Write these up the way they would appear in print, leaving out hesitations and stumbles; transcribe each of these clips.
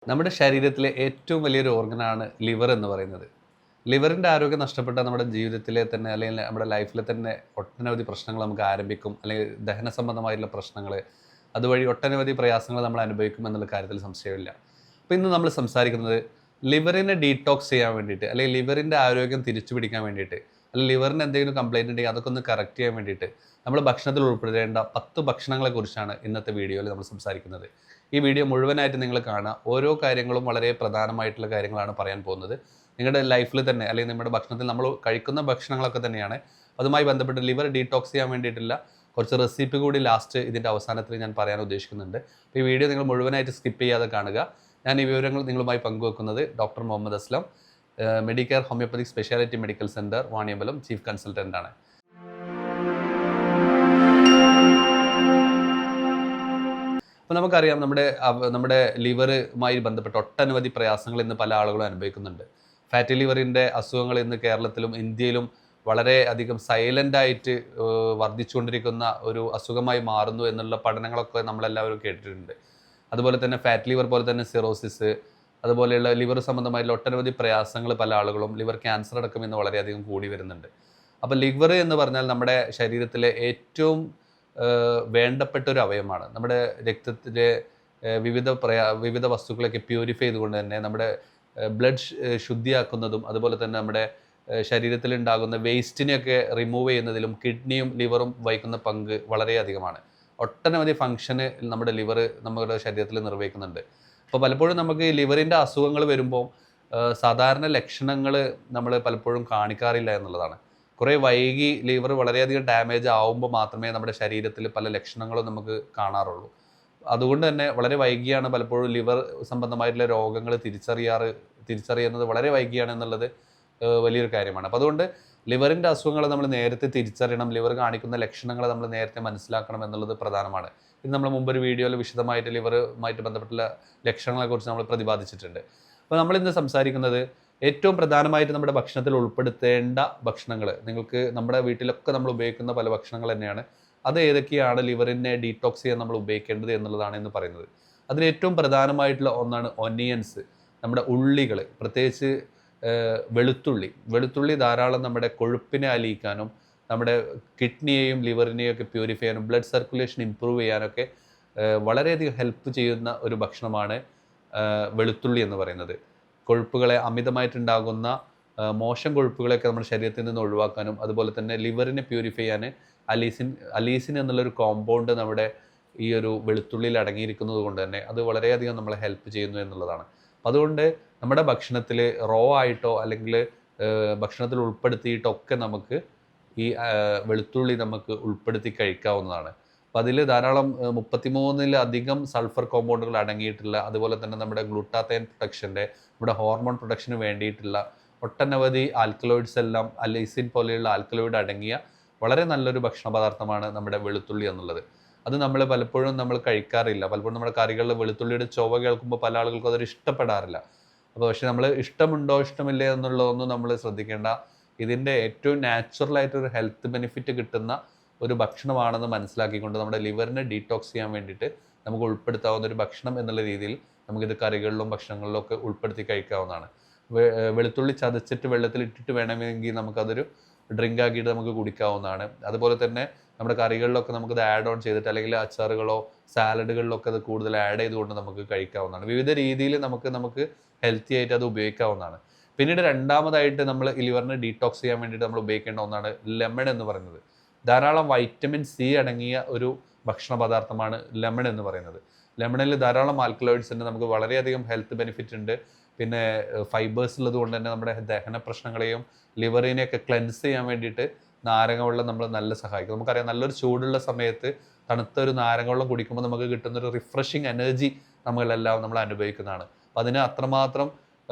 നമ്മുടെ ശരീരത്തിലെ ഏറ്റവും വലിയൊരു ഓർഗനാണ് ലിവർ എന്ന് പറയുന്നത്. ലിവറിൻ്റെ ആരോഗ്യം നഷ്ടപ്പെട്ടാൽ നമ്മുടെ ജീവിതത്തിലെ തന്നെ അല്ലെങ്കിൽ നമ്മുടെ ലൈഫിലെ തന്നെ ഒട്ടനവധി പ്രശ്നങ്ങൾ നമുക്ക് ആരംഭിക്കും. അല്ലെങ്കിൽ ദഹന സംബന്ധമായിട്ടുള്ള പ്രശ്നങ്ങൾ, അതുവഴി ഒട്ടനവധി പ്രയാസങ്ങൾ നമ്മൾ അനുഭവിക്കും എന്നുള്ള കാര്യത്തിൽ സംശയമില്ല. അപ്പോൾ ഇന്ന് നമ്മൾ സംസാരിക്കുന്നത് ലിവറിനെ ഡീടോക്സ് ചെയ്യാൻ വേണ്ടിയിട്ട്, അല്ലെങ്കിൽ ലിവറിൻ്റെ ആരോഗ്യം തിരിച്ചു പിടിക്കാൻ വേണ്ടിയിട്ട്, അല്ലെങ്കിൽ ലിവറിന് എന്തെങ്കിലും കംപ്ലയിൻ്റ് ഉണ്ടെങ്കിൽ അതൊക്കെ ഒന്ന് കറക്റ്റ് ചെയ്യാൻ വേണ്ടിയിട്ട് നമ്മൾ ഭക്ഷണത്തിൽ ഉൾപ്പെടുത്തേണ്ട 10 ഭക്ഷണങ്ങളെക്കുറിച്ചാണ് ഇന്നത്തെ വീഡിയോയിൽ നമ്മൾ സംസാരിക്കുന്നത്. ഈ വീഡിയോ മുഴുവനായിട്ട് നിങ്ങൾ കാണുക. ഓരോ കാര്യങ്ങളും വളരെ പ്രധാനമായിട്ടുള്ള കാര്യങ്ങളാണ് പറയാൻ പോകുന്നത്. നിങ്ങളുടെ ലൈഫിൽ തന്നെ അല്ലെങ്കിൽ നിങ്ങളുടെ ഭക്ഷണത്തിൽ നമ്മൾ കഴിക്കുന്ന ഭക്ഷണങ്ങളൊക്കെ തന്നെയാണ്. അതുമായി ബന്ധപ്പെട്ട് ലിവർ ഡീടോക്സ് ചെയ്യാൻ വേണ്ടിയിട്ടുള്ള കുറച്ച് റെസിപ്പി കൂടി ലാസ്റ്റ് ഇതിൻ്റെ അവസാനത്തിൽ ഞാൻ പറയാൻ ഉദ്ദേശിക്കുന്നുണ്ട്. അപ്പോൾ ഈ വീഡിയോ നിങ്ങൾ മുഴുവനായിട്ട് സ്കിപ്പ് ചെയ്യാതെ കാണുക. ഞാൻ ഈ വിവരങ്ങൾ നിങ്ങളുമായി പങ്കുവെക്കുന്നത് doctor Muhammad Aslam, Medicare homeopathic speciality medical centre, Vaniyambalam, chief consultant ആണ്. അപ്പോൾ നമുക്കറിയാം, നമ്മുടെ ലിവറുമായി ബന്ധപ്പെട്ട ഒട്ടനവധി പ്രയാസങ്ങൾ ഇന്ന് പല ആളുകളും അനുഭവിക്കുന്നുണ്ട്. ഫാറ്റി ലിവറിൻ്റെ അസുഖങ്ങൾ ഇന്ന് കേരളത്തിലും ഇന്ത്യയിലും വളരെ അധികം സൈലൻ്റായിട്ട് വർദ്ധിച്ചുകൊണ്ടിരിക്കുന്ന ഒരു അസുഖമായി മാറുന്നു എന്നുള്ള പഠനങ്ങളൊക്കെ നമ്മളെല്ലാവരും കേട്ടിട്ടുണ്ട്. അതുപോലെ തന്നെ ഫാറ്റ് ലിവർ പോലെ തന്നെ സിറോസിസ്, അതുപോലെയുള്ള ലിവർ സംബന്ധമായിട്ടുള്ള ഒട്ടനവധി പ്രയാസങ്ങൾ പല ആളുകളും, ലിവർ ക്യാൻസർ അടക്കം ഇന്ന് വളരെയധികം കൂടി വരുന്നുണ്ട്. അപ്പോൾ ലിവർ എന്ന് പറഞ്ഞാൽ നമ്മുടെ ശരീരത്തിലെ ഏറ്റവും വേണ്ടപ്പെട്ട ഒരു അവയവമാണ്. നമ്മുടെ രക്തത്തിലെ വിവിധ വസ്തുക്കളൊക്കെ പ്യൂരിഫൈ ചെയ്തുകൊണ്ട് തന്നെ നമ്മുടെ ബ്ലഡ് ശുദ്ധിയാക്കുന്നതും, അതുപോലെ തന്നെ നമ്മുടെ ശരീരത്തിലുണ്ടാകുന്ന വേസ്റ്റിനെയൊക്കെ റിമൂവ് ചെയ്യുന്നതിലും കിഡ്നിയും ലിവറും വഹിക്കുന്ന പങ്ക് വളരെയധികമാണ്. ഒട്ടനവധി ഫംഗ്ഷന് നമ്മുടെ ലിവർ നമ്മുടെ ശരീരത്തിൽ നിർവഹിക്കുന്നുണ്ട്. അപ്പോൾ പലപ്പോഴും നമുക്ക് ഈ ലിവറിൻ്റെ അസുഖങ്ങൾ വരുമ്പോൾ സാധാരണ ലക്ഷണങ്ങൾ നമ്മൾ പലപ്പോഴും കാണിക്കാറില്ല എന്നുള്ളതാണ്. കുറേ വൈകി ലിവർ വളരെയധികം ഡാമേജ് ആവുമ്പോൾ മാത്രമേ നമ്മുടെ ശരീരത്തിൽ പല ലക്ഷണങ്ങളും നമുക്ക് കാണാറുള്ളൂ. അതുകൊണ്ട് തന്നെ വളരെ വൈകിയാണ് പലപ്പോഴും ലിവർ സംബന്ധമായിട്ടുള്ള രോഗങ്ങൾ തിരിച്ചറിയുന്നത് വളരെ വൈകിയാണ് എന്നുള്ളത് വലിയൊരു കാര്യമാണ്. അപ്പോൾ അതുകൊണ്ട് ലിവറിൻ്റെ അസുഖങ്ങൾ നമ്മൾ നേരത്തെ തിരിച്ചറിയണം, ലിവർ കാണിക്കുന്ന ലക്ഷണങ്ങൾ നമ്മൾ നേരത്തെ മനസ്സിലാക്കണം എന്നുള്ളത് പ്രധാനമാണ്. ഇത് നമ്മൾ മുമ്പൊരു വീഡിയോയിൽ വിശദമായിട്ട് ലിവറുമായിട്ട് ബന്ധപ്പെട്ടുള്ള ലക്ഷണങ്ങളെക്കുറിച്ച് നമ്മൾ പ്രതിപാദിച്ചിട്ടുണ്ട്. അപ്പോൾ നമ്മളിന്ന് സംസാരിക്കുന്നത് ഏറ്റവും പ്രധാനമായിട്ട് നമ്മുടെ ഭക്ഷണത്തിൽ ഉൾപ്പെടുത്തേണ്ട ഭക്ഷണങ്ങൾ. നിങ്ങൾക്ക് നമ്മുടെ വീട്ടിലൊക്കെ നമ്മൾ ഉപയോഗിക്കുന്ന പല ഭക്ഷണങ്ങൾ തന്നെയാണ്. അത് ഏതൊക്കെയാണ് ലിവറിനെ ഡീടോക്സ് ചെയ്യാൻ നമ്മൾ ഉപയോഗിക്കേണ്ടത് എന്നുള്ളതാണ് ഇന്ന് പറയുന്നത്. അതിൽ ഏറ്റവും പ്രധാനമായിട്ടുള്ള ഒന്നാണ് ഒനിയൻസ്, നമ്മുടെ ഉള്ളികൾ, പ്രത്യേകിച്ച് വെളുത്തുള്ളി ധാരാളം നമ്മുടെ കൊഴുപ്പിനെ അലിയിക്കാനും നമ്മുടെ കിഡ്നിയെയും ലിവറിനെയും ഒക്കെ പ്യൂരിഫൈ ചെയ്യാനും ബ്ലഡ് സർക്കുലേഷൻ ഇമ്പ്രൂവ് ചെയ്യാനൊക്കെ വളരെയധികം ഹെൽപ്പ് ചെയ്യുന്ന ഒരു ഭക്ഷണമാണ് വെളുത്തുള്ളി എന്ന് പറയുന്നത്. കൊഴുപ്പുകളെ അമിതമായിട്ടുണ്ടാകുന്ന മോശം കൊഴുപ്പുകളെയൊക്കെ നമ്മുടെ ശരീരത്തിൽ നിന്ന് ഒഴിവാക്കാനും, അതുപോലെ തന്നെ ലിവറിനെ പ്യൂരിഫൈ ചെയ്യാൻ അലീസിൻ എന്നുള്ളൊരു കോമ്പൗണ്ട് നമ്മുടെ ഈ ഒരു വെളുത്തുള്ളിയിൽ അടങ്ങിയിരിക്കുന്നത് കൊണ്ട് തന്നെ അത് വളരെയധികം നമ്മളെ ഹെൽപ്പ് ചെയ്യുന്നു എന്നുള്ളതാണ്. അതുകൊണ്ട് നമ്മുടെ ഭക്ഷണത്തിൽ റോ ആയിട്ടോ അല്ലെങ്കിൽ ഭക്ഷണത്തിൽ ഉൾപ്പെടുത്തിയിട്ടോ ഒക്കെ നമുക്ക് ഈ വെളുത്തുള്ളി നമുക്ക് ഉൾപ്പെടുത്തി കഴിക്കാവുന്നതാണ്. അപ്പോൾ അതിൽ ധാരാളം 33-ലധികം സൾഫർ കോമ്പൗണ്ടുകൾ അടങ്ങിയിട്ടുള്ള, അതുപോലെ തന്നെ നമ്മുടെ ഗ്ലൂട്ടാത്തൈൻ പ്രൊഡക്ഷൻ്റെ, നമ്മുടെ ഹോർമോൺ പ്രൊഡക്ഷന് വേണ്ടിയിട്ടുള്ള ഒട്ടനവധി ആൽക്കലോയിഡ്സ് എല്ലാം അലൈസിൻ പോലെയുള്ള ആൽക്കലോയിഡ് അടങ്ങിയ വളരെ നല്ലൊരു ഭക്ഷണ പദാർത്ഥമാണ് നമ്മുടെ വെളുത്തുള്ളി എന്നുള്ളത്. അത് പലപ്പോഴും നമ്മൾ കഴിക്കാറില്ല. പലപ്പോഴും നമ്മുടെ കറികളിൽ വെളുത്തുള്ളിയുടെ ചുവ കേൾക്കുമ്പോൾ പല ആളുകൾക്കും അതൊരു ഇഷ്ടപ്പെടാറില്ല. അപ്പോൾ പക്ഷേ നമ്മൾ ഇഷ്ടമുണ്ടോ ഇഷ്ടമില്ലേ എന്നുള്ളതൊന്നും നമ്മൾ ശ്രദ്ധിക്കേണ്ട. ഇതിൻ്റെ ഏറ്റവും നാച്ചുറലായിട്ടൊരു ഹെൽത്ത് ബെനിഫിറ്റ് കിട്ടുന്ന ഒരു ഭക്ഷണമാണെന്ന് മനസ്സിലാക്കിക്കൊണ്ട് നമ്മുടെ ലിവറിനെ ഡീടോക്സ് ചെയ്യാൻ വേണ്ടിയിട്ട് നമുക്ക് ഉൾപ്പെടുത്താവുന്ന ഒരു ഭക്ഷണം എന്നുള്ള രീതിയിൽ നമുക്കിത് കറികളിലും ഭക്ഷണങ്ങളിലും ഒക്കെ ഉൾപ്പെടുത്തി കഴിക്കാവുന്നതാണ്. വെളുത്തുള്ളി ചതച്ചിട്ട് വെള്ളത്തിൽ ഇട്ടിട്ട് വേണമെങ്കിൽ നമുക്കതൊരു ഡ്രിങ്ക് ആക്കിയിട്ട് നമുക്ക് കുടിക്കാവുന്നതാണ്. അതുപോലെ തന്നെ നമ്മുടെ കറികളിലൊക്കെ നമുക്കത് ആഡ് ഓൺ ചെയ്തിട്ട്, അല്ലെങ്കിൽ അച്ചാറുകളോ സാലഡുകളിലൊക്കെ അത് കൂടുതൽ ആഡ് ചെയ്തുകൊണ്ട് നമുക്ക് കഴിക്കാവുന്നതാണ്. വിവിധ രീതിയിൽ നമുക്ക് ഹെൽത്തി ആയിട്ട് അത് ഉപയോഗിക്കാവുന്നതാണ്. പിന്നീട് രണ്ടാമതായിട്ട് നമ്മൾ ലിവറിനെ ഡീടോക്സ് ചെയ്യാൻ വേണ്ടിയിട്ട് നമ്മൾ ഉപയോഗിക്കേണ്ട ഒന്നാണ് ലെമൺ എന്ന് പറയുന്നത്. ധാരാളം വൈറ്റമിൻ സി അടങ്ങിയ ഒരു ഭക്ഷണ പദാർത്ഥമാണ് ലെമൺ എന്ന് പറയുന്നത്. ലെമണിൽ ധാരാളം ആൽക്കലോയിഡ്സ് ഉണ്ട്, നമുക്ക് വളരെയധികം ഹെൽത്ത് ബെനിഫിറ്റ് ഉണ്ട്. പിന്നെ ഫൈബേഴ്സ് ഉള്ളത് കൊണ്ട് തന്നെ നമ്മുടെ ദഹന പ്രശ്നങ്ങളെയും ലിവറിനെയൊക്കെ ക്ലെൻസ് ചെയ്യാൻ വേണ്ടിയിട്ട് നാരങ്ങ വെള്ളം നമ്മൾ നല്ല സഹായിക്കും. നമുക്കറിയാം, നല്ലൊരു ചൂടുള്ള സമയത്ത് തണുത്ത ഒരു നാരങ്ങ വെള്ളം കുടിക്കുമ്പോൾ നമുക്ക് കിട്ടുന്നൊരു റിഫ്രഷിങ് എനർജി നമ്മൾ അനുഭവിക്കുന്നതാണ്. അപ്പോൾ അതിന് അത്രമാത്രം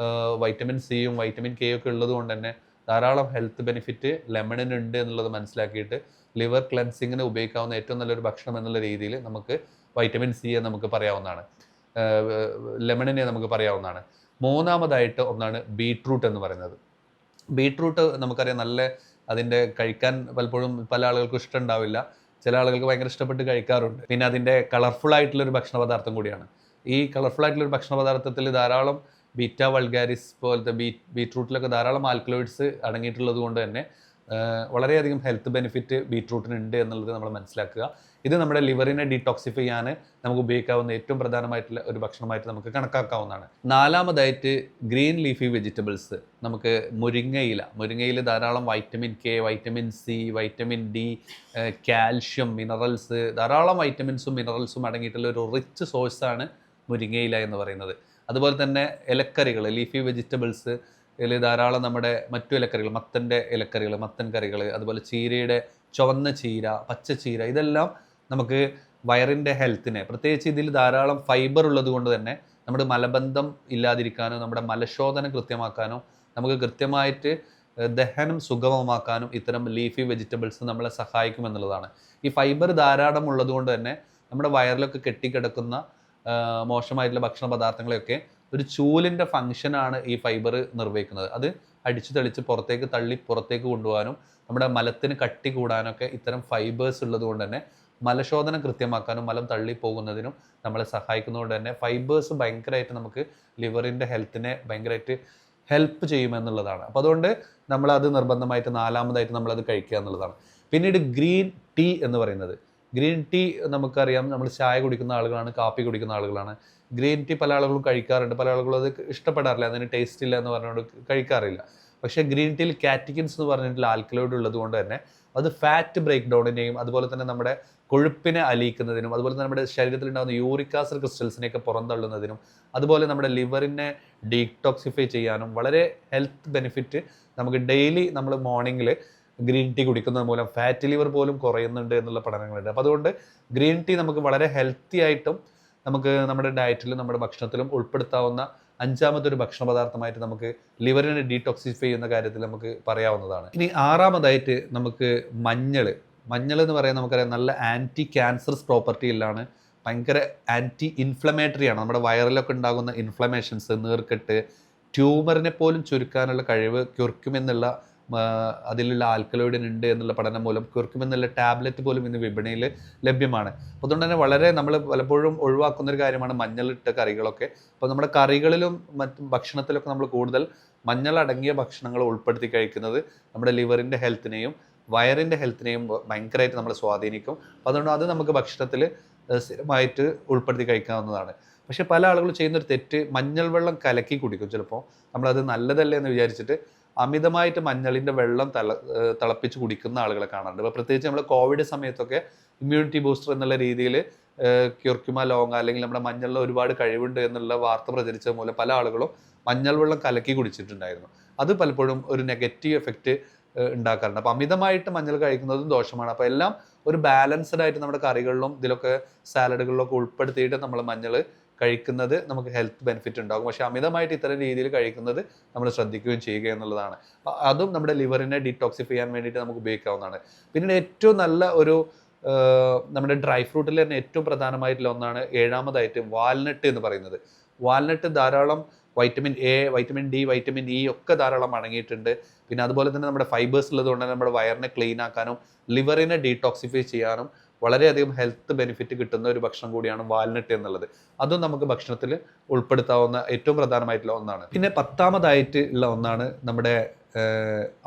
വൈറ്റമിൻ സിയും വൈറ്റമിൻ കെയും ഒക്കെ ഉള്ളത് കൊണ്ട് തന്നെ ധാരാളം ഹെൽത്ത് ബെനിഫിറ്റ് ലെമണിനുണ്ട് എന്നുള്ളത് മനസ്സിലാക്കിയിട്ട് ലിവർ ക്ലെൻസിങ്ങിന് ഉപയോഗിക്കാവുന്ന ഏറ്റവും നല്ലൊരു ഭക്ഷണം എന്നുള്ള രീതിയിൽ നമുക്ക് വൈറ്റമിൻ സിയെ നമുക്ക് പറയാവുന്നതാണ്, ലെമണിനെ നമുക്ക് പറയാവുന്നതാണ്. മൂന്നാമതായിട്ട് ഒന്നാണ് ബീട്രൂട്ട് എന്ന് പറയുന്നത്. ബീട്രൂട്ട് നമുക്കറിയാം, അതിൻ്റെ കഴിക്കാൻ പലപ്പോഴും പല ആളുകൾക്കും ഇഷ്ടമുണ്ടാവില്ല. ചില ആളുകൾക്ക് ഭയങ്കര ഇഷ്ടപ്പെട്ട് കഴിക്കാറുണ്ട്. പിന്നെ അതിൻ്റെ കളർഫുൾ ആയിട്ടുള്ളൊരു ഭക്ഷണ പദാർത്ഥം കൂടിയാണ്. ഈ കളർഫുൾ ആയിട്ടുള്ള ഒരു ഭക്ഷണ പദാർത്ഥത്തിൽ ധാരാളം ബീറ്റ വൾഗാരിസ് പോലത്തെ ബീറ്റ്റൂട്ടിലൊക്കെ ധാരാളം ആൽക്കലോയിഡ്സ് അടങ്ങിയിട്ടുള്ളത് കൊണ്ട് തന്നെ വളരെയധികം ഹെൽത്ത് ബെനിഫിറ്റ് ബീറ്റ്റൂട്ടിനുണ്ട് എന്നുള്ളത് നമ്മൾ മനസ്സിലാക്കുക. ഇത് നമ്മുടെ ലിവറിനെ ഡീടോക്സിഫൈ ചെയ്യാൻ നമുക്ക് ഉപയോഗിക്കാവുന്ന ഏറ്റവും പ്രധാനമായിട്ടുള്ള ഒരു ഭക്ഷണമായിട്ട് നമുക്ക് കണക്കാക്കാവുന്നതാണ്. നാലാമതായിട്ട് ഗ്രീൻ ലീഫി വെജിറ്റബിൾസ്. നമുക്ക് മുരിങ്ങയിൽ ധാരാളം vitamin K, vitamin C, vitamin D, calcium, minerals, ധാരാളം വൈറ്റമിൻസും മിനറൽസും അടങ്ങിയിട്ടുള്ള ഒരു റിച്ച് സോഴ്സാണ് മുരിങ്ങയില എന്ന് പറയുന്നത്. അതുപോലെ തന്നെ ഇലക്കറികൾ, ലീഫി വെജിറ്റബിൾസ് ഇതിൽ ധാരാളം നമ്മുടെ മറ്റു ഇലക്കറികൾ, മത്തൻ കറികൾ, അതുപോലെ ചീരയുടെ ചുവന്ന ചീര, പച്ചച്ചീര, ഇതെല്ലാം നമുക്ക് വയറിൻ്റെ ഹെൽത്തിനെ, പ്രത്യേകിച്ച് ഇതിൽ ധാരാളം ഫൈബർ ഉള്ളത് കൊണ്ട് തന്നെ നമ്മുടെ മലബന്ധം ഇല്ലാതിരിക്കാനോ നമ്മുടെ മലശോധന കൃത്യമാക്കാനോ നമുക്ക് കൃത്യമായിട്ട് ദഹനം സുഗമമാക്കാനും ഇത്തരം ലീഫി വെജിറ്റബിൾസ് നമ്മളെ സഹായിക്കുമെന്നുള്ളതാണ്. ഈ ഫൈബർ ധാരാളം ഉള്ളത് കൊണ്ട് തന്നെ നമ്മുടെ വയറിലൊക്കെ കെട്ടിക്കിടക്കുന്ന മോശമായിട്ടുള്ള ഭക്ഷണ പദാർത്ഥങ്ങളെയൊക്കെ ഒരു ചൂലിൻ്റെ ഫങ്ഷനാണ് ഈ ഫൈബർ നിർവഹിക്കുന്നത്. അത് അടിച്ചു തെളിച്ച് പുറത്തേക്ക് കൊണ്ടുപോകാനും നമ്മുടെ മലത്തിന് കട്ടി കൂടാനൊക്കെ ഇത്തരം ഫൈബേഴ്സ് ഉള്ളത് കൊണ്ട് തന്നെ മലശോധന കൃത്യമാക്കാനും മലം തള്ളി പോകുന്നതിനും നമ്മളെ സഹായിക്കുന്നതുകൊണ്ട് തന്നെ ഫൈബേഴ്സ് ഭയങ്കരമായിട്ട് നമുക്ക് ലിവറിൻ്റെ ഹെൽത്തിനെ ഭയങ്കരമായിട്ട് ഹെൽപ്പ് ചെയ്യുമെന്നുള്ളതാണ്. അപ്പോൾ അതുകൊണ്ട് നമ്മളത് നിർബന്ധമായിട്ട് നാലാമതായിട്ട് നമ്മളത് കഴിക്കുക എന്നുള്ളതാണ്. പിന്നീട് ഗ്രീൻ ടീ എന്ന് പറയുന്നത്, ഗ്രീൻ ടീ നമുക്കറിയാം, നമ്മൾ ചായ കുടിക്കുന്ന ആളുകളാണ്, കാപ്പി കുടിക്കുന്ന ആളുകളാണ്. ഗ്രീൻ ടീ പല ആളുകളും കഴിക്കാറുണ്ട്, പല ആളുകളും അത് ഇഷ്ടപ്പെടാറില്ല, അതിന് ടേസ്റ്റ് ഇല്ല എന്ന് പറഞ്ഞുകൊണ്ട് കഴിക്കാറില്ല. പക്ഷേ ഗ്രീൻ ടീയിൽ കാറ്റിക്കിൻസ് എന്ന് പറഞ്ഞിട്ടുള്ള ആൽക്കലോയിഡ് ഉള്ളത് കൊണ്ട് തന്നെ അത് ഫാറ്റ് ബ്രേക്ക് ഡൗണിനെയും അതുപോലെ തന്നെ നമ്മുടെ കൊഴുപ്പിനെ അലിയിക്കുന്നതിനും അതുപോലെ തന്നെ നമ്മുടെ ശരീരത്തിൽ ഉണ്ടാകുന്ന യൂറിക് ആസിഡ് ക്രിസ്റ്റൽസിനെയൊക്കെ പുറന്തള്ളുന്നതിനും അതുപോലെ നമ്മുടെ ലിവറിനെ ഡീടോക്സിഫൈ ചെയ്യാനും വളരെ ഹെൽത്ത് ബെനിഫിറ്റ് നമുക്ക് ഡെയിലി നമ്മൾ മോർണിംഗിൽ ഗ്രീൻ ടീ കുടിക്കുന്നത് മൂലം ഫാറ്റ് ലിവർ പോലും കുറയുന്നുണ്ട് എന്നുള്ള പഠനങ്ങളുണ്ട്. അപ്പോൾ അതുകൊണ്ട് ഗ്രീൻ ടീ നമുക്ക് വളരെ ഹെൽത്തി ആയിട്ടും നമുക്ക് നമ്മുടെ ഡയറ്റിലും നമ്മുടെ ഭക്ഷണത്തിലും ഉൾപ്പെടുത്താവുന്ന അഞ്ചാമത്തെ ഒരു ഭക്ഷണ പദാർത്ഥമായിട്ട് നമുക്ക് ലിവറിനെ ഡീടോക്സിഫൈ ചെയ്യുന്ന കാര്യത്തിൽ നമുക്ക് പറയാവുന്നതാണ്. ഇനി ആറാമതായിട്ട് നമുക്ക് മഞ്ഞൾ എന്ന് പറയുന്നത് നമുക്കറിയാം നല്ല ആൻറ്റി ക്യാൻസറസ് പ്രോപ്പർട്ടിയിലാണ്, ഭയങ്കര ആൻറ്റി ഇൻഫ്ലമേറ്ററി ആണ്. നമ്മുടെ വയറിലൊക്കെ ഉണ്ടാകുന്ന ഇൻഫ്ലമേഷൻസ്, നീർക്കെട്ട്, ട്യൂമറിനെ പോലും ചുരുക്കാനുള്ള കഴിവ് ക്യുർക്യുമെന്നുള്ള അതിലുള്ള ആൽക്കലോയിഡിനുണ്ട് എന്നുള്ള പഠനം മൂലം ക്യുർക്യുമെന്നുള്ള ടാബ്ലറ്റ് പോലും ഇന്ന് വിപണിയിൽ ലഭ്യമാണ്. അതുകൊണ്ട് തന്നെ വളരെ നമ്മൾ പലപ്പോഴും ഒഴിവാക്കുന്നൊരു കാര്യമാണ് മഞ്ഞളിട്ട കറികളൊക്കെ. അപ്പോൾ നമ്മുടെ കറികളിലും മറ്റ് ഭക്ഷണത്തിലൊക്കെ നമ്മൾ കൂടുതൽ മഞ്ഞൾ അടങ്ങിയ ഭക്ഷണങ്ങൾ ഉൾപ്പെടുത്തി കഴിക്കുന്നത് നമ്മുടെ ലിവറിൻ്റെ ഹെൽത്തിനെയും വയറിൻ്റെ ഹെൽത്തിനെയും ഭയങ്കരമായിട്ട് നമ്മളെ സ്വാധീനിക്കും. അപ്പോൾ അതുകൊണ്ട് അത് നമുക്ക് ഭക്ഷണത്തിൽ സ്ഥിരമായിട്ട് ഉൾപ്പെടുത്തി കഴിക്കാവുന്നതാണ്. പക്ഷേ പല ആളുകൾ ചെയ്യുന്നൊരു തെറ്റ്, മഞ്ഞൾ വെള്ളം കലക്കി കുടിക്കും. ചിലപ്പോൾ നമ്മളത് നല്ലതല്ലേ എന്ന് വിചാരിച്ചിട്ട് അമിതമായിട്ട് മഞ്ഞളിൻ്റെ വെള്ളം തിളപ്പിച്ച് കുടിക്കുന്ന ആളുകളെ കാണാറുണ്ട്. അപ്പോൾ പ്രത്യേകിച്ച് നമ്മൾ കോവിഡ് സമയത്തൊക്കെ ഇമ്മ്യൂണിറ്റി ബൂസ്റ്റർ എന്നുള്ള രീതിയിൽ ക്യുർക്യുമ ലോങ് അല്ലെങ്കിൽ നമ്മുടെ മഞ്ഞളിൽ ഒരുപാട് കഴിവുണ്ട് എന്നുള്ള വാർത്ത പ്രചരിച്ചത് മൂലം പല ആളുകളും മഞ്ഞൾ വെള്ളം കലക്കി കുടിച്ചിട്ടുണ്ടായിരുന്നു. അത് പലപ്പോഴും ഒരു നെഗറ്റീവ് എഫക്റ്റ് ഉണ്ടാക്കാറുണ്ട്. അപ്പോൾ അമിതമായിട്ട് മഞ്ഞൾ കഴിക്കുന്നതും ദോഷമാണ്. അപ്പോൾ എല്ലാം ഒരു ബാലൻസ്ഡ് ആയിട്ട് നമ്മുടെ കറികളിലും ഇതിലൊക്കെ സാലഡുകളിലൊക്കെ ഉൾപ്പെടുത്തിയിട്ട് നമ്മൾ മഞ്ഞൾ കഴിക്കുന്നത് നമുക്ക് ഹെൽത്ത് ബെനിഫിറ്റ് ഉണ്ടാകും. പക്ഷേ അമിതമായിട്ട് ഇത്തരം രീതിയിൽ കഴിക്കുന്നത് നമ്മൾ ശ്രദ്ധിക്കുകയും ചെയ്യുക എന്നുള്ളതാണ്. അതും നമ്മുടെ ലിവറിനെ ഡീടോക്സിഫൈ ചെയ്യാൻ വേണ്ടിയിട്ട് നമുക്ക് ഉപയോഗിക്കാവുന്നതാണ്. പിന്നീട് ഏറ്റവും നല്ല ഒരു നമ്മുടെ ഡ്രൈ ഫ്രൂട്ടിൽ തന്നെ ഏറ്റവും പ്രധാനമായിട്ടുള്ള ഒന്നാണ് ഏഴാമതായിട്ട് വാൽനട്ട് എന്ന് പറയുന്നത്. വാൽനട്ട് ധാരാളം vitamin A, vitamin D, vitamin E ഒക്കെ ധാരാളം അടങ്ങിയിട്ടുണ്ട്. പിന്നെ അതുപോലെ തന്നെ നമ്മുടെ ഫൈബേഴ്സ് ഉള്ളത് കൊണ്ട് നമ്മുടെ വയറിനെ ക്ലീൻ ആക്കാനും ലിവറിനെ ഡീടോക്സിഫൈ ചെയ്യാനും വളരെയധികം ഹെൽത്ത് ബെനിഫിറ്റ് കിട്ടുന്ന ഒരു ഭക്ഷണം കൂടിയാണ് വാൽനട്ട് എന്നുള്ളത്. അതും നമുക്ക് ഭക്ഷണത്തിൽ ഉൾപ്പെടുത്താവുന്ന ഏറ്റവും പ്രധാനമായിട്ടുള്ള ഒന്നാണ്. പിന്നെ 10ാമതായിട്ട് ഉള്ള ഒന്നാണ് നമ്മുടെ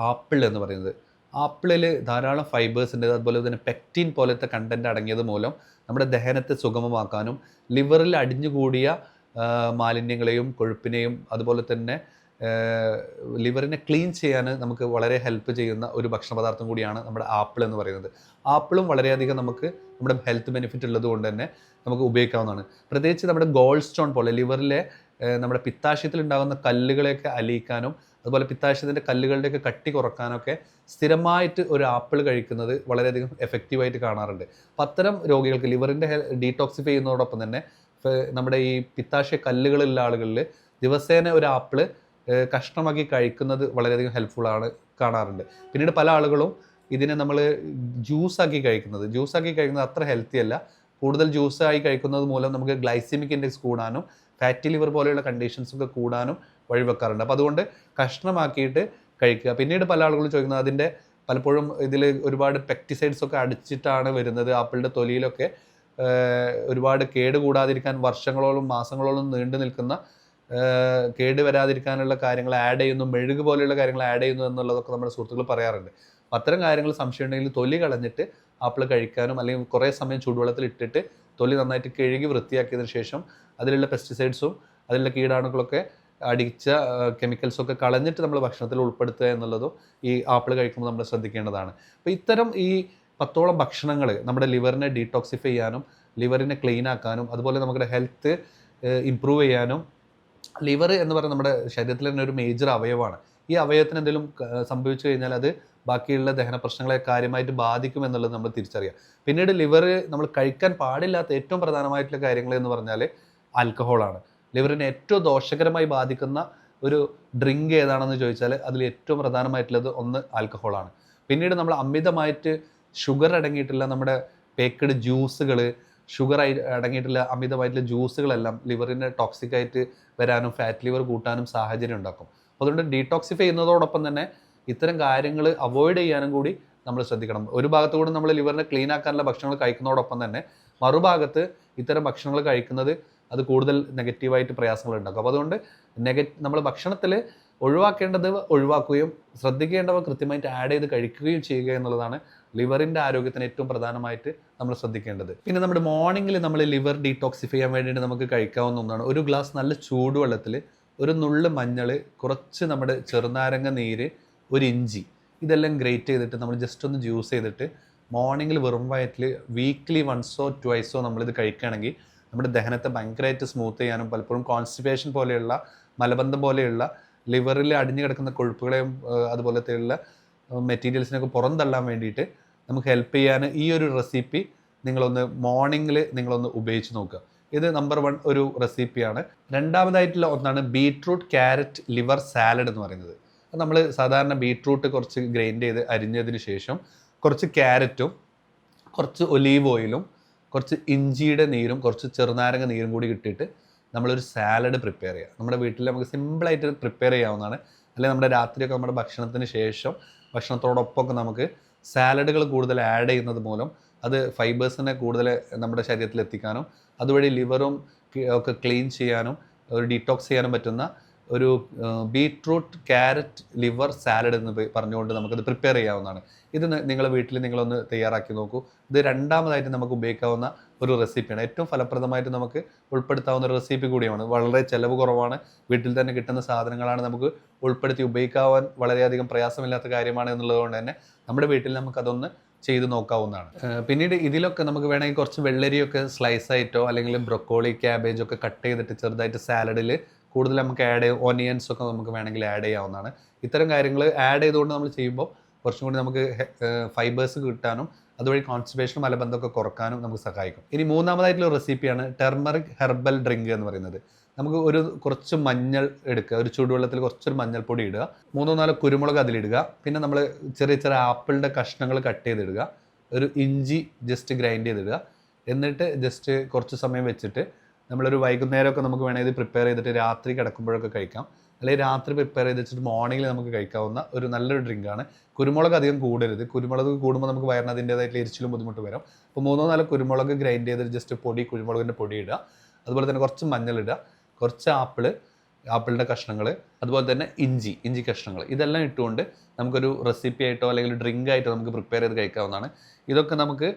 ആപ്പിൾ എന്ന് പറയുന്നത്. ആപ്പിളിൽ ധാരാളം ഫൈബേഴ്സ് ഉണ്ട്, അതുപോലെ തന്നെ പെക്റ്റിൻ പോലത്തെ കണ്ടന്റ് അടങ്ങിയത് മൂലം നമ്മുടെ ദഹനത്തെ സുഗമമാക്കാനും ലിവറിൽ അടിഞ്ഞുകൂടിയ മാലിന്യങ്ങളെയും കൊഴുപ്പിനെയും അതുപോലെ തന്നെ ലിവറിനെ ക്ലീൻ ചെയ്യാൻ നമുക്ക് വളരെ ഹെൽപ്പ് ചെയ്യുന്ന ഒരു ഭക്ഷണ പദാർത്ഥം കൂടിയാണ് നമ്മുടെ ആപ്പിൾ എന്ന് പറയുന്നത്. ആപ്പിളും വളരെയധികം നമുക്ക് നമ്മുടെ ഹെൽത്ത് ബെനിഫിറ്റ് ഉള്ളത് കൊണ്ട് തന്നെ നമുക്ക് ഉപയോഗിക്കാവുന്നതാണ്. പ്രത്യേകിച്ച് നമ്മുടെ ഗോൾഡ് സ്റ്റോൺ പോലെ ലിവറിലെ നമ്മുടെ പിത്താശയത്തിൽ ഉണ്ടാകുന്ന കല്ലുകളെയൊക്കെ അലിയിക്കാനും അതുപോലെ പിത്താശയത്തിൻ്റെ കല്ലുകളുടെയൊക്കെ കട്ടി കുറക്കാനൊക്കെ സ്ഥിരമായിട്ട് ഒരു ആപ്പിൾ കഴിക്കുന്നത് വളരെയധികം എഫക്റ്റീവായിട്ട് കാണാറുണ്ട്. അപ്പം അത്തരം രോഗികൾക്ക് ലിവറിൻ്റെ ഡീടോക്സിഫൈ ചെയ്യുന്നതോടൊപ്പം തന്നെ നമ്മുടെ ഈ പിത്താശയ കല്ലുകളുള്ള ആളുകളിൽ ദിവസേന ഒരു ആപ്പിള് കഷ്ണമാക്കി കഴിക്കുന്നത് വളരെയധികം ഹെൽപ്ഫുള്ളാണ് കാണാറുണ്ട്. പിന്നീട് പല ആളുകളും ഇതിനെ നമ്മൾ ജ്യൂസാക്കി കഴിക്കുന്നത് അത്ര ഹെൽത്തി അല്ല. കൂടുതൽ ജ്യൂസായി കഴിക്കുന്നത് മൂലം നമുക്ക് ഗ്ലൈസിമിക് ഇൻഡെക്സ് കൂടാനും ഫാറ്റി ലിവർ പോലെയുള്ള കണ്ടീഷൻസൊക്കെ കൂടാനും വഴിവെക്കാറുണ്ട്. അപ്പോൾ അതുകൊണ്ട് കഷ്ണമാക്കിയിട്ട് കഴിക്കുക. പിന്നീട് പല ആളുകളും ചോദിക്കുന്നത് അതിൻ്റെ പലപ്പോഴും ഇതിൽ ഒരുപാട് പെക്ടിസൈഡ്സ് ഒക്കെ അടിച്ചിട്ടാണ് വരുന്നത്. ആപ്പിളിൻ്റെ തൊലിയിലൊക്കെ ഒരുപാട് കേട് കൂടാതിരിക്കാൻ വർഷങ്ങളോളം മാസങ്ങളോളം നീണ്ടു നിൽക്കുന്ന കേട് വരാതിരിക്കാനുള്ള കാര്യങ്ങൾ ആഡ് ചെയ്യുന്നു, മെഴുക് പോലെയുള്ള കാര്യങ്ങൾ ആഡ് ചെയ്യുന്നു എന്നുള്ളതൊക്കെ നമ്മുടെ സുഹൃത്തുക്കൾ പറയാറുണ്ട്. അപ്പം അത്തരം കാര്യങ്ങൾ സംശയം ഉണ്ടെങ്കിൽ തൊലി കളഞ്ഞിട്ട് ആപ്പിൾ കഴിക്കാനും, അല്ലെങ്കിൽ കുറേ സമയം ചൂടുവെള്ളത്തിൽ ഇട്ടിട്ട് തൊലി നന്നായിട്ട് കഴുകി വൃത്തിയാക്കിയതിന് ശേഷം അതിലുള്ള പെസ്റ്റിസൈഡ്സും അതിലുള്ള കീടാണുക്കളൊക്കെ അടിച്ച കെമിക്കൽസൊക്കെ കളഞ്ഞിട്ട് നമ്മൾ ഭക്ഷണത്തിൽ ഉൾപ്പെടുത്തുക എന്നുള്ളതും ഈ ആപ്പിൾ കഴിക്കുമ്പോൾ നമ്മൾ ശ്രദ്ധിക്കേണ്ടതാണ്. അപ്പോൾ ഇത്തരം ഈ 10ഓളം ഭക്ഷണങ്ങൾ നമ്മുടെ ലിവറിനെ ഡീടോക്സിഫൈ ചെയ്യാനും ലിവറിനെ ക്ലീൻ ആക്കാനും അതുപോലെ നമ്മുടെ ഹെൽത്ത് ഇമ്പ്രൂവ് ചെയ്യാനും, ലിവർ എന്ന് പറയുന്നത് നമ്മുടെ ശരീരത്തിൽ തന്നെ ഒരു മേജർ അവയവമാണ്. ഈ അവയവത്തിന് എന്തെങ്കിലും സംഭവിച്ചു കഴിഞ്ഞാൽ അത് ബാക്കിയുള്ള ദഹന പ്രശ്നങ്ങളെ കാര്യമായിട്ട് ബാധിക്കും എന്നുള്ളത് നമ്മൾ തിരിച്ചറിയാം. പിന്നീട് ലിവർ നമ്മൾ കഴിക്കാൻ പാടില്ലാത്ത ഏറ്റവും പ്രധാനമായിട്ടുള്ള കാര്യങ്ങൾ എന്ന് പറഞ്ഞാൽ ആൽക്കഹോളാണ്. ലിവറിനെ ഏറ്റവും ദോഷകരമായി ബാധിക്കുന്ന ഒരു ഡ്രിങ്ക് ഏതാണെന്ന് ചോദിച്ചാൽ അതിൽ ഏറ്റവും പ്രധാനമായിട്ടുള്ളത് ഒന്ന് ആൽക്കഹോളാണ്. പിന്നീട് നമ്മൾ അമിതമായിട്ട് ഷുഗർ അടങ്ങിയിട്ടുള്ള നമ്മുടെ പേക്ക്ഡ് ജ്യൂസുകൾ, ഷുഗർ അടങ്ങിയിട്ടുള്ള അമിതമായിട്ടുള്ള ജ്യൂസുകളെല്ലാം ലിവറിനെ ടോക്സിക് ആയിട്ട് വരാനും ഫാറ്റ് ലിവർ കൂട്ടാനും സാഹചര്യം ഉണ്ടാക്കും. അതുകൊണ്ട് ഡീടോക്സിഫൈ ചെയ്യുന്നതോടൊപ്പം തന്നെ ഇത്തരം കാര്യങ്ങൾ അവോയ്ഡ് ചെയ്യാനും കൂടി നമ്മൾ ശ്രദ്ധിക്കണം. ഒരു ഭാഗത്തു കൂടി നമ്മൾ ലിവറിനെ ക്ലീൻ ആക്കാനുള്ള ഭക്ഷണങ്ങൾ കഴിക്കുന്നതോടൊപ്പം തന്നെ മറുഭാഗത്ത് ഇത്തരം ഭക്ഷണങ്ങൾ കഴിക്കുന്നത് അത് കൂടുതൽ നെഗറ്റീവായിട്ട് പ്രയാസങ്ങൾ ഉണ്ടാക്കും. അപ്പോൾ അതുകൊണ്ട് നമ്മൾ ഭക്ഷണത്തിൽ ഒഴിവാക്കേണ്ടത് ഒഴിവാക്കുകയും ശ്രദ്ധിക്കേണ്ടവ കൃത്യമായിട്ട് ആഡ് ചെയ്ത് കഴിക്കുകയും ചെയ്യുക എന്നുള്ളതാണ് ലിവറിൻ്റെ ആരോഗ്യത്തിന് ഏറ്റവും പ്രധാനമായിട്ട് നമ്മൾ ശ്രദ്ധിക്കേണ്ടത്. പിന്നെ നമ്മുടെ മോർണിംഗിൽ നമ്മൾ ലിവർ ഡീടോക്സിഫൈ ചെയ്യാൻ വേണ്ടിയിട്ട് നമുക്ക് കഴിക്കാവുന്ന ഒന്നാണ് ഒരു ഗ്ലാസ് നല്ല ചൂടുവെള്ളത്തിൽ ഒരു നുള്ള് മഞ്ഞൾ, കുറച്ച് നമ്മുടെ ചെറുനാരങ്ങ നീര്, ഒരു ഇഞ്ചി, ഇതെല്ലാം ഗ്രേറ്റ് ചെയ്തിട്ട് നമ്മൾ ജസ്റ്റ് ഒന്ന് ജ്യൂസ് ചെയ്തിട്ട് മോർണിംഗിൽ വെറും വയറ്റിൽ വീക്ക്ലി വൺസോ ട്വൈസോ നമ്മളിത് കഴിക്കുകയാണെങ്കിൽ നമ്മുടെ ദഹനത്തെ ഭയങ്കരമായിട്ട് സ്മൂത്ത് ചെയ്യാനും പലപ്പോഴും കോൺസ്റ്റിപ്പേഷൻ പോലെയുള്ള മലബന്ധം പോലെയുള്ള ലിവറിൽ അടിഞ്ഞു കിടക്കുന്ന കൊഴുപ്പുകളെയും അതുപോലത്തെയുള്ള മെറ്റീരിയൽസിനൊക്കെ പുറന്തള്ളാൻ വേണ്ടിയിട്ട് നമുക്ക് ഹെൽപ്പ് ചെയ്യാൻ ഈ ഒരു റെസിപ്പി മോർണിംഗിൽ നിങ്ങളൊന്ന് ഉപയോഗിച്ച് നോക്കുക. ഇത് നമ്പർ 1 ഒരു റെസിപ്പിയാണ്. രണ്ടാമതായിട്ടുള്ള ഒന്നാണ് ബീട്രൂട്ട് ക്യാരറ്റ് ലിവർ സാലഡ് എന്ന് പറയുന്നത്. നമ്മൾ സാധാരണ ബീട്രൂട്ട് കുറച്ച് ഗ്രൈൻഡ് ചെയ്ത് അരിഞ്ഞതിന് ശേഷം കുറച്ച് ക്യാരറ്റും കുറച്ച് ഒലീവ് ഓയിലും കുറച്ച് ഇഞ്ചിയുടെ നീരും കുറച്ച് ചെറുനാരങ്ങ നീരും കൂടി ഇട്ടിട്ട് നമ്മളൊരു സാലഡ് പ്രിപ്പയർ ചെയ്യുക. നമ്മുടെ വീട്ടിൽ നമുക്ക് സിമ്പിളായിട്ട് പ്രിപ്പയർ ചെയ്യാവുന്നതാണ്. അല്ലെങ്കിൽ നമ്മുടെ രാത്രിയൊക്കെ നമ്മുടെ ഭക്ഷണത്തിന് ശേഷം ഭക്ഷണത്തോടൊപ്പമൊക്കെ നമുക്ക് സാലഡുകൾ കൂടുതൽ ആഡ് ചെയ്യുന്നത് മൂലം അത് ഫൈബേഴ്സിനെ കൂടുതൽ നമ്മുടെ ശരീരത്തിൽ എത്തിക്കാനും അതുവഴി ലിവറും ഒക്കെ ക്ലീൻ ചെയ്യാനും ഒരു ഡീടോക്സ് ചെയ്യാനും പറ്റുന്ന ഒരു ബീട്രൂട്ട് ക്യാരറ്റ് ലിവർ സാലഡ് എന്ന് പറഞ്ഞുകൊണ്ട് നമുക്കത് പ്രിപ്പയർ ചെയ്യാവുന്നതാണ്. ഇത് നിങ്ങളുടെ വീട്ടിൽ നിങ്ങളൊന്ന് തയ്യാറാക്കി നോക്കൂ. ഇത് രണ്ടാമതായിട്ട് നമുക്ക് ഉപയോഗിക്കാവുന്ന ഒരു റെസിപ്പിയാണ്. ഏറ്റവും ഫലപ്രദമായിട്ട് നമുക്ക് ഉൾപ്പെടുത്താവുന്ന ഒരു റെസിപ്പി കൂടിയാണ്. വളരെ ചിലവ് കുറവാണ്, വീട്ടിൽ തന്നെ കിട്ടുന്ന സാധനങ്ങളാണ്, നമുക്ക് ഉൾപ്പെടുത്തി ഉപയോഗിക്കാവാൻ വളരെയധികം പ്രയാസമില്ലാത്ത കാര്യമാണ് എന്നുള്ളതുകൊണ്ട് തന്നെ നമ്മുടെ വീട്ടിൽ നമുക്കതൊന്ന് ചെയ്ത് നോക്കാവുന്നതാണ്. പിന്നീട് ഇതിലൊക്കെ നമുക്ക് വേണമെങ്കിൽ കുറച്ച് വെള്ളരിയൊക്കെ സ്ലൈസ് ആയിട്ടോ അല്ലെങ്കിൽ ബ്രൊക്കോളി ക്യാബേജൊക്കെ കട്ട് ചെയ്തിട്ട് ചെറുതായിട്ട് സാലഡിൽ കൂടുതൽ നമുക്ക് ആഡ് ചെയ്യും. ഓനിയൻസ് ഒക്കെ നമുക്ക് വേണമെങ്കിൽ ആഡ് ചെയ്യാവുന്നതാണ്. ഇത്തരം കാര്യങ്ങൾ ആഡ് ചെയ്തുകൊണ്ട് നമ്മൾ ചെയ്യുമ്പോൾ കുറച്ചും കൂടി നമുക്ക് ഫൈബേഴ്സ് കിട്ടാനും അതുവഴി കോൺസ്റ്റിപ്പേഷനും മലബന്ധമൊക്കെ കുറക്കാനും നമുക്ക് സഹായിക്കും. ഇനി മൂന്നാമതായിട്ടുള്ള റെസിപ്പിയാണ് ടെർമറിക് ഹെർബൽ ഡ്രിങ്ക് എന്ന് പറയുന്നത്. നമുക്ക് കുറച്ച് മഞ്ഞൾ എടുക്കുക, ഒരു ചൂടുവെള്ളത്തിൽ കുറച്ചൊരു മഞ്ഞൾപ്പൊടി ഇടുക, 3-4 കുരുമുളക് അതിലിടുക, പിന്നെ നമ്മൾ ചെറിയ ചെറിയ ആപ്പിളിൻ്റെ കഷ്ണങ്ങൾ കട്ട് ചെയ്തിടുക, ഒരു ഇഞ്ചി ജസ്റ്റ് ഗ്രൈൻഡ് ചെയ്തിടുക, എന്നിട്ട് ജസ്റ്റ് കുറച്ച് സമയം വെച്ചിട്ട് നമ്മളൊരു വൈകുന്നേരമൊക്കെ നമുക്ക് വേണമെങ്കിൽ ഇത് പ്രിപ്പയർ ചെയ്തിട്ട് രാത്രി കിടക്കുമ്പോഴൊക്കെ കഴിക്കാം. അല്ലെങ്കിൽ രാത്രി പ്രിപ്പയർ ചെയ്ത് വെച്ചിട്ട് മോർണിംഗിൽ നമുക്ക് കഴിക്കാവുന്ന ഒരു നല്ലൊരു ഡ്രിങ്കാണ്. കുരുമുളക് അധികം കൂടരുത്. കുരുമുളക് കൂടുമ്പോൾ നമുക്ക് വയറിന് അതിൻ്റേതായിട്ടുള്ള എരിച്ചിലും ബുദ്ധിമുട്ട് വരും. അപ്പോൾ 3-4 കുരുമുളക് ഗ്രൈൻഡ് ചെയ്തിട്ട് ജസ്റ്റ് കുരുമുളകിൻ്റെ പൊടി ഇടുക, അതുപോലെ തന്നെ കുറച്ച് മഞ്ഞളിടുക, കുറച്ച് ആപ്പിളിൻ്റെ കഷ്ണങ്ങൾ, അതുപോലെ തന്നെ ഇഞ്ചി കഷ്ണങ്ങൾ, ഇതെല്ലാം ഇട്ടുകൊണ്ട് നമുക്കൊരു റെസിപ്പി ആയിട്ടോ അല്ലെങ്കിൽ ഡ്രിങ്ക് ആയിട്ടോ നമുക്ക് പ്രിപ്പയർ ചെയ്ത് കഴിക്കാവുന്നതാണ്. ഇതൊക്കെ നമുക്ക്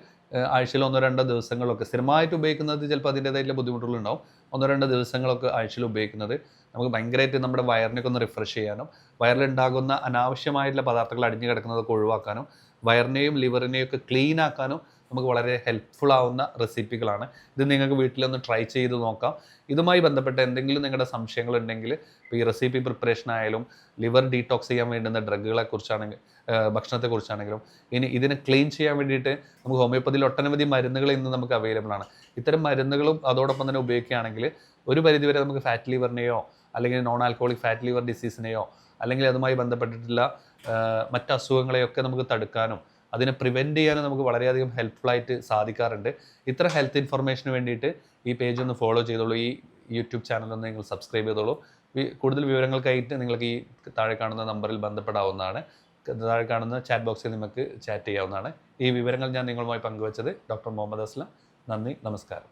ആഴ്ചയിൽ 1-2 ദിവസങ്ങളൊക്കെ സ്ഥിരമായിട്ട് ഉപയോഗിക്കുന്നത് ചിലപ്പോൾ അതിൻ്റേതായിട്ടുള്ള ബുദ്ധിമുട്ടുകളുണ്ടാവും. 1-2 ദിവസങ്ങളൊക്കെ ആഴ്ചയിൽ ഉപയോഗിക്കുന്നത് നമുക്ക് ഭയങ്കരമായിട്ട് നമ്മുടെ വയറിനൊക്കെ ഒന്ന് റിഫ്രഷ് ചെയ്യാനും വയറിലുണ്ടാകുന്ന അനാവശ്യമായിട്ടുള്ള പദാർത്ഥങ്ങൾ അടിഞ്ഞു കിടക്കുന്നതൊക്കെ ഒഴിവാക്കാനും വയറിനെയും ലിവറിനെയും ഒക്കെ ക്ലീൻ ആക്കാനും നമുക്ക് വളരെ ഹെൽപ്ഫുൾ ആവുന്ന റെസിപ്പികളാണ്. ഇത് നിങ്ങൾക്ക് വീട്ടിലൊന്ന് ട്രൈ ചെയ്ത് നോക്കാം. ഇതുമായി ബന്ധപ്പെട്ട എന്തെങ്കിലും നിങ്ങളുടെ സംശയങ്ങളുണ്ടെങ്കിൽ ഇപ്പോൾ ഈ റെസിപ്പി പ്രിപ്പറേഷൻ ആയാലും ലിവർ ഡീടോക്സ് ചെയ്യാൻ വേണ്ടുന്ന ഡ്രഗുകളെക്കുറിച്ചാണെങ്കിൽ ഭക്ഷണത്തെക്കുറിച്ചാണെങ്കിലും ഇനി ഇതിനെ ക്ലീൻ ചെയ്യാൻ വേണ്ടിയിട്ട് നമുക്ക് ഹോമിയോപ്പതിയിൽ ഒട്ടനവധി മരുന്നുകൾ ഇന്ന് നമുക്ക് അവൈലബിൾ ആണ്. ഇത്തരം മരുന്നുകളും അതോടൊപ്പം തന്നെ ഉപയോഗിക്കുകയാണെങ്കിൽ ഒരു പരിധിവരെ നമുക്ക് ഫാറ്റ് ലിവറിനെയോ അല്ലെങ്കിൽ നോൺ ആൽക്കഹോളിക് ഫാറ്റ് ലിവർ ഡിസീസിനെയോ അല്ലെങ്കിൽ അതുമായി ബന്ധപ്പെട്ടിട്ടുള്ള മറ്റ് അസുഖങ്ങളെയൊക്കെ നമുക്ക് തടുക്കാനും അതിനെ പ്രിവെൻറ്റ് ചെയ്യാനും നമുക്ക് വളരെയധികം ഹെൽപ്ഫുള്ളായിട്ട് സാധിക്കാറുണ്ട്. ഇത്ര ഹെൽത്ത് ഇൻഫർമേഷന് വേണ്ടിയിട്ട് ഈ പേജ് ഒന്ന് ഫോളോ ചെയ്തോളൂ, ഈ യൂട്യൂബ് ചാനലൊന്ന് നിങ്ങൾ സബ്സ്ക്രൈബ് ചെയ്തോളൂ. കൂടുതൽ വിവരങ്ങൾക്കായിട്ട് നിങ്ങൾക്ക് ഈ താഴെ കാണുന്ന നമ്പറിൽ ബന്ധപ്പെടാവുന്നതാണ്. താഴെ കാണുന്ന ചാറ്റ് ബോക്സിൽ നിങ്ങൾക്ക് ചാറ്റ് ചെയ്യാവുന്നതാണ്. ഈ വിവരങ്ങൾ ഞാൻ നിങ്ങളുമായി പങ്കുവച്ചത് ഡോക്ടർ മുഹമ്മദ് അസ്ലം, നന്ദി, നമസ്കാരം.